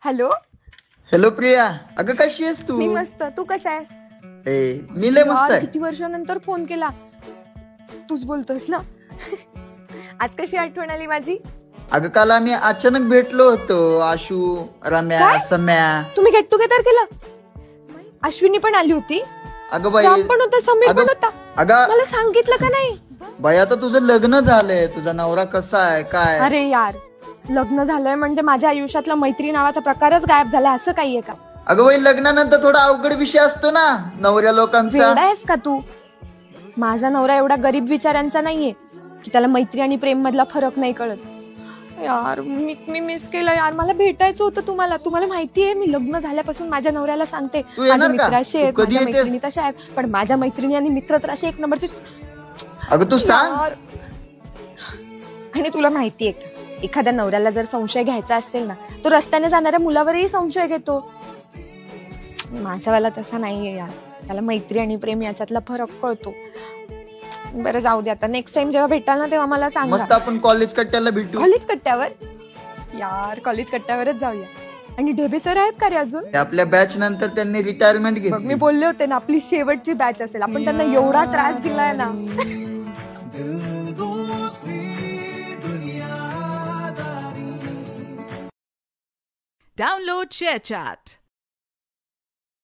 Hello. Hello Priya, अगं कशी आहेस तू? मी मस्त, तू कसा आहेस? मी लय मस्त आहे. किती वर्षानंतर फोन केला. तूच बोलतोस ना. आज कशी आठवण आली माझी? अगं काल आम्ही अचानक भेटलो होतो, आशू, रम्या, सम्या. तुम्ही गेट टुगेदर केलं? अश्विनी पण आली होती. अगं बाई, राम पण होता, समीर पण होता. अगं मला सांगितलं का नाही? बाई आता तुझं लग्न झालंय, तुझा नवरा कसा आहे काय? अरे यार, लग्न झालंय म्हणजे माझ्या आयुष्यातला मैत्री नावाचा प्रकारच गायब झाला असं काही आहे का? अगं बाई लग्नानंतर थोडा अवघड विषय असतो ना नवऱ्या लोकांचा. वेडा आहेस का तू? माझा नवरा एवढा गरीब विचारांचा नाहीये की त्याला मैत्री आणि प्रेम मधला फरक नाही कळत. यार मी मिस केलं यार, मला भेटायचं होतं तुम्हाला. तुम्हाला माहितीये मी लग्न झाल्यापासून माझ्या नवऱ्याला सांगते माझे मित्र असे आहेत, माझ्या मैत्रिणी तशा आहेत, पण माझ्या मैत्रिणी आणि मित्र तर असे एक नंबरचे. अगं तू सांग. आणि तुला माहितीये का, एखाद्या नवऱ्याला जर संशय घ्यायचा असेल ना, तो रस्त्याने जाणाऱ्या मुलावरही संशय घेतो. माझावाला तसा नाहीये यार, त्याला मैत्री आणि प्रेम याच्यातला फरक कळतो. बरं जाऊ दे, आता नेक्स्ट टाइम जेव्हा भेटाल ना तेव्हा मला सांगा. मस्त आपण कॉलेज कट्ट्याला भेटू. कॉलेज कट्ट्यावर? यार कॉलेज कट्ट्यावरच जाऊया. आणि ढेबे सर आहेत का रे अजून? आपल्या बॅच नंतर त्यांनी रिटायरमेंट घेतली. मी बोलले होते ना आपली शेवटची बॅच असेल, आपण त्यांना एवढा त्रास दिलाय ना. Download ShareChat.